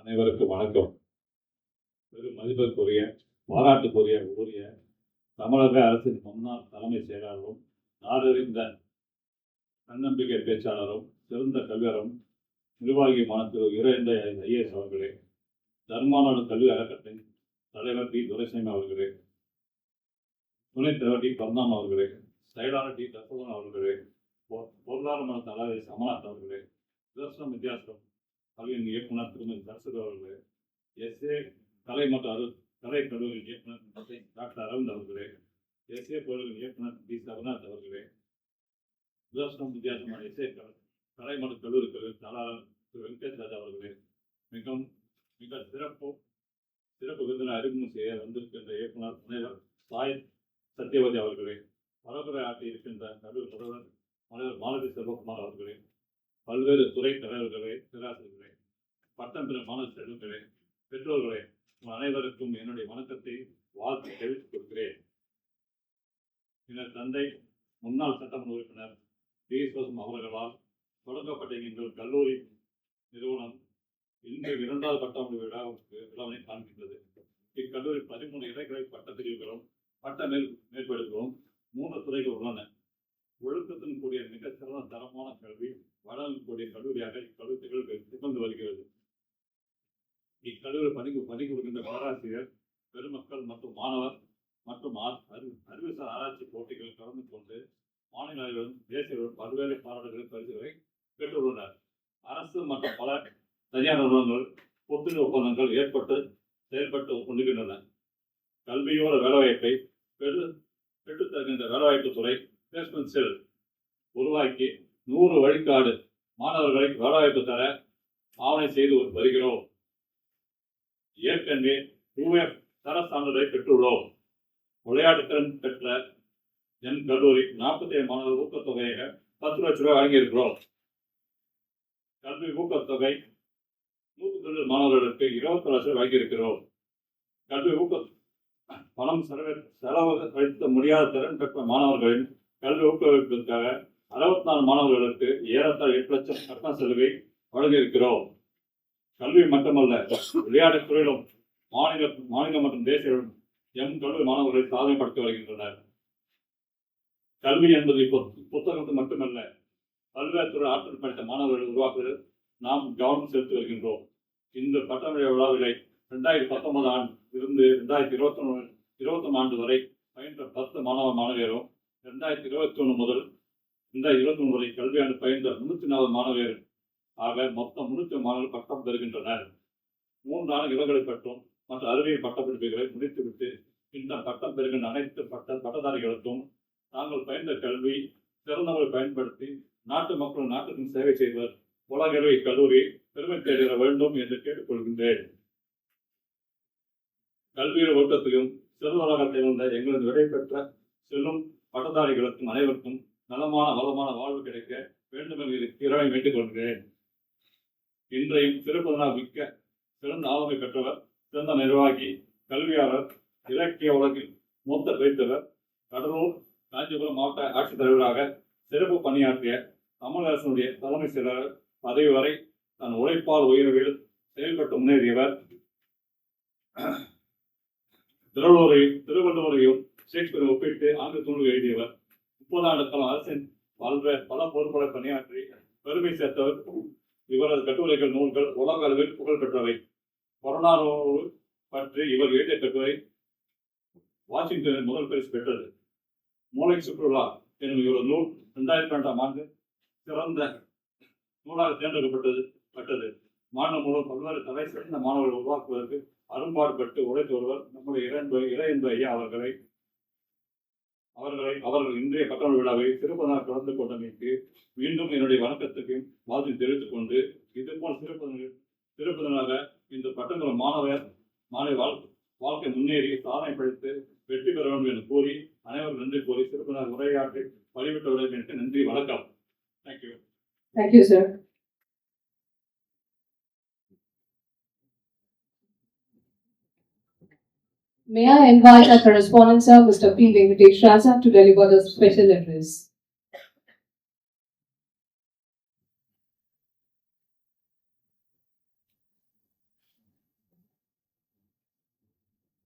அனைவருக்கும் வணக்கம். பெரும் மதிப்பிற்குரிய பாராட்டுக்குரிய உரிய தமிழக அரசின் முன்னாள் தலைமை செயலாளரும் நாடறிந்த தன்னம்பிக்கை பேச்சாளரும் சிறந்த கல்வியரும் நிர்வாகியுமான திரு இரண்ட ஐஏஎஸ் அவர்களே, தர்மாநாடு கல்வி அறக்கட்டளை தலைவர் டி துரைசாமி அவர்களே, துணைத் தலைவர் டி பர்ணாம் அவர்களே, செயலாளர் டி தற்போதன் அவர்களே, பொருளாதார தலைவர் அமர்நாத் அவர்களே, விதர்சனம் வித்தியாசம் கல்வியின் இயக்குனர் திருமதி சரஸ்வதி அவர்களே, எஸ்ஏ கலை மற்றும் கலை கல்லூரி இயக்குனர் டாக்டர் அரவிந்த் அவர்களே, எஸ்ஏ பொருளின் இயக்குனர் டி சரநாத் அவர்களே, விதர்சனம் வித்தியாசமான எஸ்ஏ கலை மற்றும் கல்லூரி தலைவர் திரு வெங்கடேஷ் ராஜா அவர்களே, மிக சிறப்பு விருந்தினர் அறிமுகம் செய்ய வந்திருக்கின்ற இயக்குனர் முனைவர் சாய் சத்யவதி அவர்களே, பரப்புரை ஆட்டி இருக்கின்ற கல்லூரி முதல்வர் முனைவர் மாலதி செல்வகுமார் அவர்களே, பல்வேறு துறை தலைவர்களே, பேராசிரியர்களே, பட்டம் பெறும் மாணவ செல்வங்களே, பெற்றோர்களே, உங்கள் அனைவருக்கும் என்னுடைய வணக்கத்தை வாழ்த்து தெரிவித்துக் கொள்கிறேன். எங்கள் தந்தை முன்னாள் சட்டமன்ற உறுப்பினர் டி சோசம் அவர்களால் தொடங்கப்பட்ட எங்கள் கல்லூரி நிறுவனம் இன்று 2வது பட்டமளிப்பு விழாவினை காண்பித்தது. இக்கல்லூரி 13 இடைக்கிளை பட்டப்பிரிவுகளும் பட்ட மேற்படுத்தவும் 3 துறைகள் உள்ளன. ஒழுக்கத்தின் கூடிய மிக சிறந்த தரமான கல்வி வழங்கக்கூடிய கல்லூரியாக இக்கல்லூரி திகழ்ந்து வருகிறது. இக்கல்லூரி பணிபுரிகின்ற பேராசிரியர் பெருமக்கள் மற்றும் மாணவர் மற்றும் அறிவுசார் ஆராய்ச்சி போட்டிகளில் கலந்து கொண்டு மாநில அளவிலும் தேசிய அளவிலும் பல்வேறு பாராட்டுகளின் பரிசுகளை பெற்றுள்ளனர். அரசு மற்றும் பல தனியார் நிறுவனங்கள் ஒத்துழைப்பு ஒப்பந்தங்கள் செயல்பட்டு கொண்டிருக்கின்றன. கல்வியோட வேலைவாய்ப்பை பெற்றுத் தருகின்ற வேலைவாய்ப்பு துறை பிளேஸ்மெண்ட் செல் உருவாக்கி 100 வழிகாடு மாணவர்களை வேலைவாய்ப்பு தர ஆவணை செய்து வருகிறோம். ஏற்கனவே UF தர சான்றிதழை பெற்றுள்ளோம். விளையாட்டு திறன் பெற்ற என் கல்லூரி 47 மாணவர் ஊக்கத்தொகையாக 10 லட்சம் ரூபாய் வழங்கியிருக்கிறோம். கல்வி ஊக்கத்தொகை 190 மாணவர்களுக்கு 20 லட்சம் வழங்கியிருக்கிறோம். கல்வி பணம் செலவழிக்க முடியாத திறன் பெற்ற மாணவர்களின் கல்வி ஊக்குவிப்பதற்காக 64 மாணவர்களுக்கு ஏறத்தாழ 8 லட்சம் கட்டண செலவை வழங்கியிருக்கிறோம். கல்வி மட்டுமல்ல, விளையாட்டுத் துறையிலும் மாநில மற்றும் தேசிய எம் கல்லூரி மாணவர்களை சாதனைப்படுத்தி வருகின்றனர். கல்வி என்பது புத்தகத்து மட்டுமல்ல, பல்வேறு துறை ஆற்றல் படித்த மாணவர்களை உருவாக்குவதில் நாம் கவனம் செலுத்தி வருகின்றோம். இந்த பட்டமளிப்பு விழாவிலை 2019 இருந்து 2021 ஆண்டு வரை பயின்ற 10 மாணவியரும் 2021 முதல் 2023 வரை கல்வியாண்டு பயின்ற 304 மாணவியர் ஆக மொத்தம் 300 மாணவர்கள் பட்டம் பெறுகின்றனர். 3 ஆண்டு இளங்கலை பட்டம் மற்றும் அறிவியல் பட்டப்படிப்புகளை முடித்துவிட்டு இந்த பட்டம் பெறுகின்ற அனைத்து பட்டதாரிகளுக்கும் தாங்கள் பயின்ற கல்வி சிறந்தவர்களை பயன்படுத்தி நாட்டு மக்கள் நாட்டுக்கும் சேவை செய்வர் உலகளவில் இக்கல்லூரி பெருமை தேடிட வேண்டும் என்று கேட்டுக்கொள்கின்றேன். கல்வியில் ஒழுக்கத்தையும் சிறந்தவராக திகழ்ந்த எங்களது விடை பெற்ற செல்லும் பட்டதாரிகளுக்கும் அனைவருக்கும் நலமான வளமான வாழ்வு கிடைக்க வேண்டும் என்று இறைவனை வேண்டிக் கொள்கிறேன். இன்றையும் சிறப்பு மிக்க சிறந்த ஆளுமை பெற்றவர், சிறந்த நிர்வாகி, கல்வியாளர், இலக்கிய உலகில் மூத்த பேச்சவர், கடலூர் காஞ்சிபுரம் மாவட்ட ஆட்சித்தலைவராக சிறப்பு பணியாற்றிய தமிழக அரசினுடைய தலைமை செயலாளர் பதவி வரை தன் உழைப்பால் உயர்வில் செயல்பட்டு முன்னேறியவர். திருவள்ளுவரையும் ஷேக்ஸ்பியரை ஒப்பிட்டு ஆங்கில தூண்கள் எழுதியவர். 30 ஆண்டு காலம் அரசின் பல பொறுப்புகளை பணியாற்றி பெருமை சேர்த்தவர். இவரது கட்டுரைகள் நூல்கள் உலக அளவில் புகழ் பெற்றவை. கொரோனா பற்றி இவர் எழுதிய கட்டுரை வாஷிங்டனில் முதல் பரிசு பெற்றது. மூளை சுற்றுலா எனும் இவரது நூல் 2002ஆம் ஆண்டு சிறந்த நூலாக தேர்ந்தெடுக்கப்பட்டது. மாநிலம் முழுவதும் பல்வேறு தலை சிறந்த மாணவர்களை உருவாக்குவதற்கு அரும்பாடுபட்டு உழைத்து வருவர் நம்முடைய இறையன்பு ஐயா அவர்கள் இன்றைய பட்டமளிப்பு விழாவை சிறப்பாக கலந்து கொண்டமைக்கு மீண்டும் என்னுடைய வணக்கத்துக்கு வாழ்த்து தெரிவித்துக் கொண்டு, இதுபோல் சிறப்புதனாக இந்த பட்டமளிப்பு மாணவ வாழ்க்கை முன்னேறி சாதனை படைத்து வெற்றி பெற வேண்டும் என்று கூறி அனைவரும் நன்றி கூறி சிறப்புதனாக உரையாற்றி வழிவிட்டவர்களுக்கு எனக்கு நன்றி, வணக்கம். Thank you. Thank you sir. May I invite our correspondent, sir, Mr. P. Venkatesh Raja, to deliver the special address.